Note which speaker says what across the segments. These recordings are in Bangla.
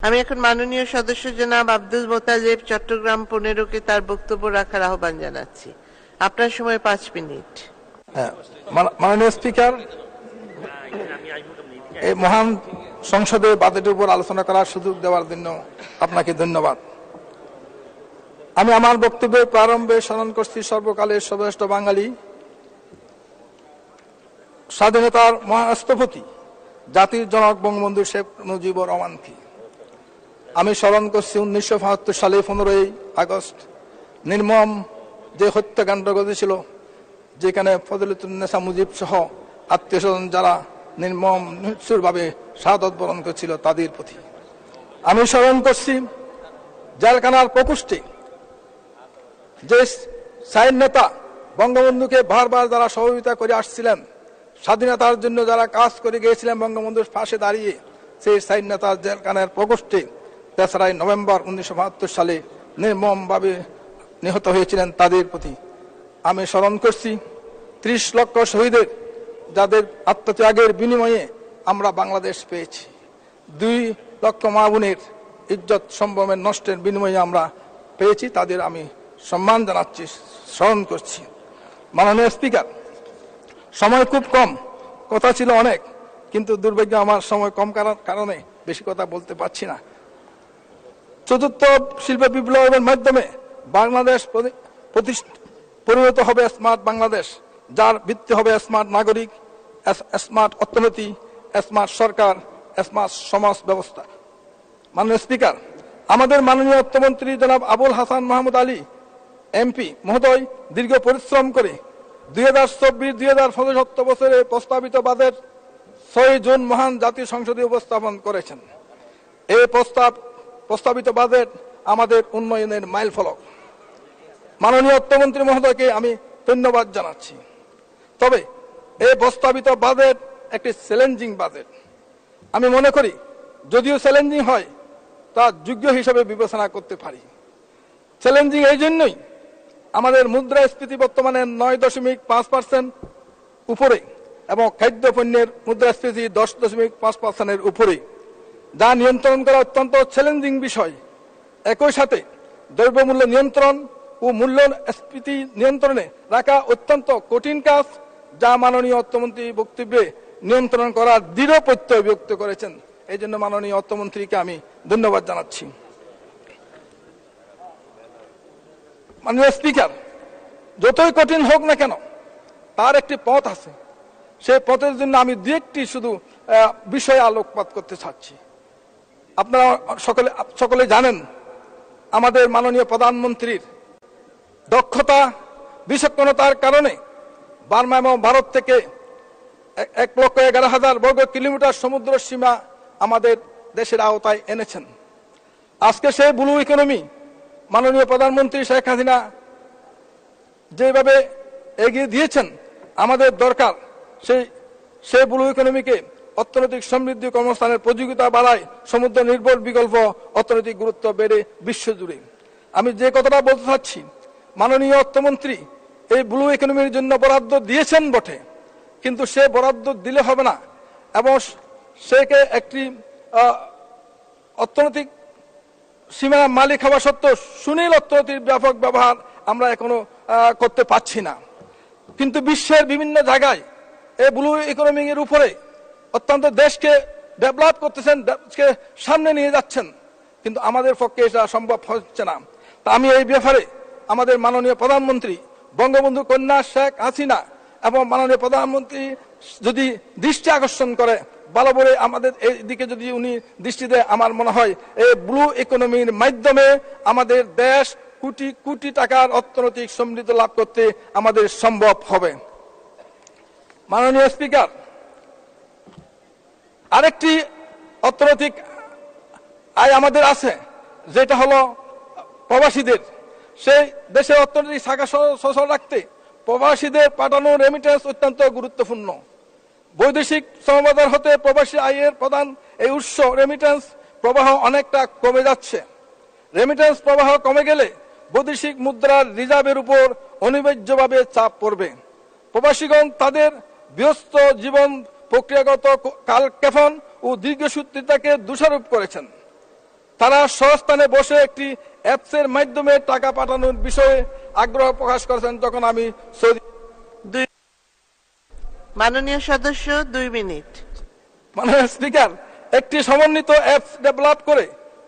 Speaker 1: আমি এখন মাননীয় সদস্য জনাব আব্দুল মোতালেব চট্টগ্রাম 15কে তার বক্তব্য রাখার আহ্বান জানাচ্ছি। আপনার সময় 5 মিনিট।
Speaker 2: মাননীয় স্পিকার, এই মহান সংসদে বাজেটের উপর আলোচনা করার সুযোগ দেওয়ার জন্য আপনাকে ধন্যবাদ। আমি আমার বক্তব্যের প্রারম্ভে স্মরণ করছি সর্বকালের সর্বশ্রেষ্ঠ বাঙালি স্বাধীনতার মহারাষ্ট্রপতি জাতির জনক বঙ্গবন্ধু শেখ মুজিবুর রহমানকে। আমি স্মরণ করছি 19৭৫ সালে 15ই আগস্ট নির্মম যে হত্যাকাণ্ড ঘটেছিল, যেখানে ফজলুন্নেসা মুজিব সহ আত্মীয় স্বজন যারা নির্মম নিষ্ঠুরভাবে শাহাদত বরণ করেছিল তাদের প্রতি। আমি স্মরণ করছি জেলখানার প্রকোষ্ঠে যে সাইন নেতা বঙ্গবন্ধুকে বারবার যারা সহযোগিতা করে আসছিলেন, স্বাধীনতার জন্য যারা কাজ করে গিয়েছিলেন বঙ্গবন্ধুর পাশে দাঁড়িয়ে, সেই সাইন নেতা জেলখানার প্রকোষ্ঠে 3রা নভেম্বর 19৭৫ সালে নির্মমভাবে নিহত হয়েছিলেন তাদের প্রতি। আমি স্মরণ করছি 30 লক্ষ শহীদের যাদের আত্মত্যাগের বিনিময়ে আমরা বাংলাদেশ পেয়েছি। 2 লক্ষ মা বোনের ইজ্জত সম্ভ্রমের নষ্টের বিনিময়ে আমরা পেয়েছি, তাদের আমি সম্মান জানাচ্ছি, স্মরণ করছি। মাননীয় স্পিকার, সময় খুব কম, কথা ছিল অনেক, কিন্তু দুর্ভাগ্য আমার সময় কম কারণে বেশি কথা বলতে পারছি না। 4র্থ শিল্প বিপ্লবের মাধ্যমে বাংলাদেশ পরিণত হবে স্মার্ট বাংলাদেশ, যার ভিত্তি হবে স্মার্ট নাগরিক, স্মার্ট অর্থনীতি, স্মার্ট সরকার, স্মার্ট সমাজ ব্যবস্থা। মাননীয় স্পিকার, আমাদের মাননীয় অর্থমন্ত্রী জনাব আবুল হাসান মাহমুদ আলী এমপি মহোদয় দীর্ঘ পরিশ্রম করে 2024-2025 অর্থ বছরে প্রস্তাবিত বাজেট 6 জুন মহান জাতীয় সংসদে উপস্থাপন করেছেন। এই প্রস্তাবিত বাজেট আমাদের উন্নয়নের মাইল ফলক। মাননীয় অর্থমন্ত্রী মহোদয়কে আমি ধন্যবাদ জানাচ্ছি। তবে এই প্রস্তাবিত বাজেট একটি চ্যালেঞ্জিং বাজেট। আমি মনে করি যদিও চ্যালেঞ্জিং হয়, তা যোগ্য হিসেবে বিবেচনা করতে পারি। চ্যালেঞ্জিং এই জন্যই আমাদের মুদ্রাস্ফীতি বর্তমানে 9.5% উপরে এবং খাদ্যপণ্যের মুদ্রাস্ফীতি 10.5%-এর উপরে, যা নিয়ন্ত্রণ করা অত্যন্ত চ্যালেঞ্জিং বিষয়। একই সাথে দ্রব্যমূল্য নিয়ন্ত্রণ ও মূল্যস্ফীতি নিয়ন্ত্রণে রাখা অত্যন্ত কঠিন কাজ, যা মাননীয় অর্থমন্ত্রী বক্তব্যে নিয়ন্ত্রণ করার দৃঢ় প্রত্যয় ব্যক্ত করেছেন। এই জন্য মাননীয় অর্থমন্ত্রীকে আমি ধন্যবাদ জানাচ্ছি। মাননীয় স্পিকার, যতই কঠিন হোক না কেন, তার একটি পথ আছে। সেই পথের জন্য আমি 2-1টি শুধু বিষয়ে আলোকপাত করতে চাচ্ছি। আপনারা সকলে জানেন আমাদের মাননীয় প্রধানমন্ত্রীর দক্ষতা, বিচক্ষণতার কারণে বার্মা এবং ভারত থেকে 1,11,000 বর্গ কিলোমিটার সমুদ্র সীমা আমাদের দেশের আওতায় এনেছেন। আজকে সেই ব্লু ইকোনমি মাননীয় প্রধানমন্ত্রী শেখ হাসিনা যেভাবে এগিয়ে দিয়েছেন, আমাদের দরকার সেই ব্লু ইকোনমিকে অর্থনৈতিক সমৃদ্ধি, কর্মস্থানের প্রযোগিতা বাড়ায়, সমুদ্র নির্ভর বিকল্প অর্থনৈতিক গুরুত্ব বেড়ে বিশ্বজুড়ে। আমি যে কথাটা বলতে চাচ্ছি, মাননীয় অর্থমন্ত্রী এই ব্লু ইকোনমির জন্য বরাদ্দ দিয়েছেন বটে, কিন্তু সে বরাদ্দ দিলে হবে না এবং সেকে একটি অর্থনৈতিক সীমানা মালিক হওয়া সত্ত্বেও সুনীল অর্থনীতির ব্যাপক ব্যবহার আমরা এখনো করতে পারছি না। কিন্তু বিশ্বের বিভিন্ন জায়গায় এই ব্লু ইকোনমির উপরে অত্যন্ত দেশকে ডেভেলপ করতেছেন, দেশকে সামনে নিয়ে যাচ্ছেন, কিন্তু আমাদের পক্ষে এটা সম্ভব হচ্ছে না। তা আমি এই ব্যাপারে আমাদের মাননীয় প্রধানমন্ত্রী বঙ্গবন্ধু কন্যা শেখ হাসিনা এবং মাননীয় প্রধানমন্ত্রী যদি দৃষ্টি আকর্ষণ করে, ভালো করে আমাদের এই দিকে যদি উনি দৃষ্টি দেয়, আমার মনে হয় এই ব্লু ইকোনমির মাধ্যমে আমাদের দেশ কোটি কোটি টাকার অর্থনৈতিক সমৃদ্ধি লাভ করতে আমাদের সম্ভব হবে। মাননীয় স্পিকার, আরেকটি অর্থনৈতিক আয় আমাদের আছে, যেটা হলো প্রবাসীদের। সেই দেশের অর্থনৈতিক শাখা সচল রাখতে প্রবাসীদের পাঠানো রেমিটেন্স অত্যন্ত গুরুত্বপূর্ণ। বৈদেশিক শ্রমবাজার হতে প্রবাসী আয়ের প্রধান এই উৎস রেমিটেন্স প্রবাহ অনেকটা কমে যাচ্ছে। রেমিটেন্স প্রবাহ কমে গেলে বৈদেশিক মুদ্রার রিজার্ভের উপর অনিবার্যভাবে চাপ পড়বে। প্রবাসীগণ তাদের ব্যস্ত জীবন, প্রক্রিয়াগত কালক্ষেপণ ও দীর্ঘসূত্রিতাকে দোষারোপ করেছেন। তারা স্বস্থানে বসে একটি অ্যাপসের মাধ্যমে টাকা পাঠানোর বিষয়ে আগ্রহ প্রকাশ করেছেন। যখন আমি সৌদি
Speaker 1: মাননীয় সদস্য 2 মিনিট।
Speaker 2: মাননীয় স্পিকার, একটি সমন্বিত অ্যাপস ডেভেলপ করে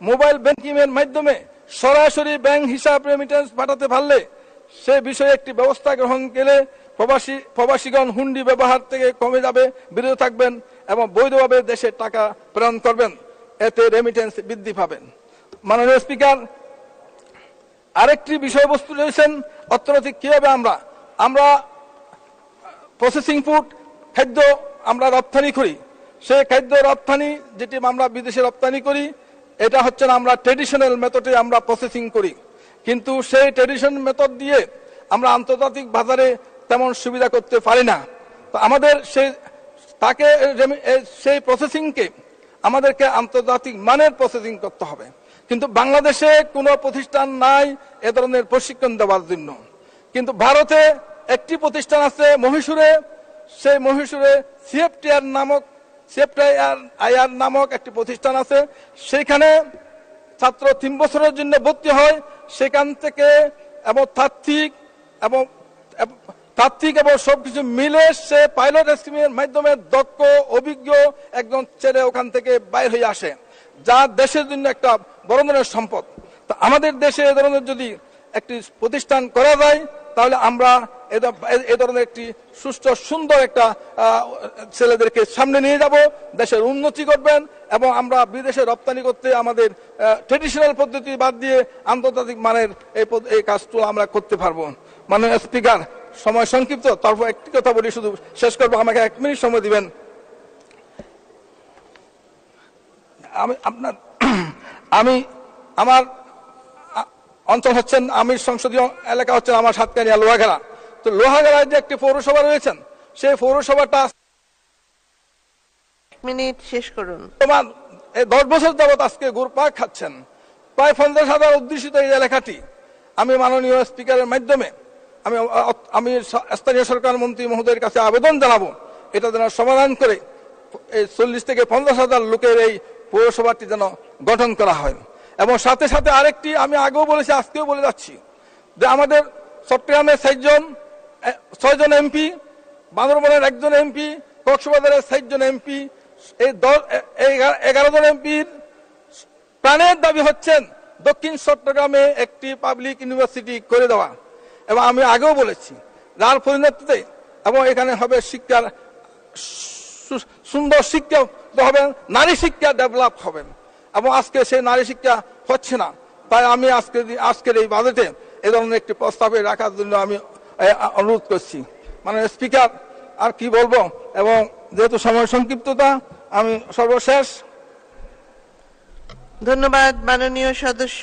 Speaker 2: মোবাইল ব্যাংকিং এর মাধ্যমে সরাসরি ব্যাংক হিসাব রেমিটেন্স পাঠাতে পারলে সে বিষয়ে একটি ব্যবস্থা গ্রহণ গেলে প্রবাসীগণ হুন্ডি ব্যবহার থেকে কমে যাবে, বিরত থাকবেন এবং বৈধভাবে দেশে টাকা প্রেরণ করবেন। এতে রেমিটেন্স বৃদ্ধি পাবেন। মাননীয় স্পিকার, আরেকটি বিষয়বস্তু রয়েছেন অর্থনৈতিক কিভাবে আমরা প্রসেসিং ফুড খাদ্য আমরা রপ্তানি করি। সেই খাদ্য রপ্তানি যেটি আমরা বিদেশে রপ্তানি করি, এটা হচ্ছে না আমরা ট্রেডিশনাল মেথডে আমরা প্রসেসিং করি, কিন্তু সেই ট্রেডিশনাল মেথড দিয়ে আমরা আন্তর্জাতিক বাজারে তেমন সুবিধা করতে পারি না। তো আমাদের সেই প্রসেসিংকে আমাদেরকে আন্তর্জাতিক মানের প্রসেসিং করতে হবে। কিন্তু বাংলাদেশে কোনো প্রতিষ্ঠান নাই এ ধরনের প্রশিক্ষণ দেওয়ার জন্য। কিন্তু ভারতে একটি প্রতিষ্ঠান আছে মহীশূরে, সেই মহীশূরে সিএফটিআর নামক একটি প্রতিষ্ঠান আছে। সেখানে ছাত্র 3 বছরের জন্য ভর্তি হয়। সেখান থেকে এবং তাত্ত্বিক এবং সবকিছু মিলে সে পাইলট স্কিমের মাধ্যমে দক্ষ অভিজ্ঞ একজন ছেলে ওখান থেকে বাইর হয়ে আসে, যা দেশের জন্য একটা বড় ধরনের সম্পদ। তো আমাদের দেশে এ ধরনের যদি একটি প্রতিষ্ঠান করা যায়, তাহলে আমরা এ ধরনের একটি সুষ্ঠু সুন্দর একটা ছেলেদেরকে সামনে নিয়ে যাব, দেশের উন্নতি করবেন এবং আমরা বিদেশে রপ্তানি করতে আমাদের ট্রেডিশনাল পদ্ধতি বাদ দিয়ে আন্তর্জাতিক মানের এই কাজটা আমরা করতে পারবো। মাননীয় স্পিকার, সময় সংক্ষিপ্ত, তারপর একটি কথা বলি, শুধু শেষ করবো, আমাকে 1 মিনিট সময় দিবেন। আমার অঞ্চল হচ্ছেন, আমি সংসদীয় এলাকা হচ্ছেন আমার সাতকানিয়া লোহাগাড়া। তো লোহাগাড়ায় যে একটি পৌরসভা রয়েছেন, সেই পৌরসভাটা
Speaker 1: 1 মিনিট শেষ করুন।
Speaker 2: 10 বছর যাবৎ আজকে ঘুরপাক খাচ্ছেন। প্রায় 50,000 উদ্দেশিত এই এলাকাটি আমি মাননীয় স্পিকারের মাধ্যমে আমি স্থানীয় সরকার মন্ত্রী মহোদয়ের কাছে আবেদন জানাবো, এটা যেন সমাধান করে এই 40 থেকে 50,000 লোকের এই পৌরসভাটি যেন গঠন করা হয়। এবং সাথে সাথে আরেকটি আমি আগেও বলেছি, আজকেও বলে যাচ্ছি, যে আমাদের চট্টগ্রামের 6 জন এমপি, বান্দরবানের 1 জন এমপি, কক্সবাজারের 6 জন এমপি, এই 11 জন এমপির প্রাণের দাবি হচ্ছেন দক্ষিণ চট্টগ্রামে একটি পাবলিক ইউনিভার্সিটি করে দেওয়া। এবং আমি আগেও বলেছি, যার পরিণতিতে এবং এখানে হবে শিক্ষার সুন্দর শিক্ষা হবে, নারী শিক্ষা ডেভেলপ হবে। এবং আজকে সেই নারী শিক্ষা হচ্ছে না। তাই আমি আজকের এই বাজেটে এ ধরনের একটি প্রস্তাবে রাখার জন্য আমি অনুরোধ করছি। মানে স্পিকার, আর কি বলবো, এবং যেহেতু সময় সংক্ষিপ্ততা, আমি সর্বশেষ
Speaker 1: ধন্যবাদ মাননীয় সদস্য।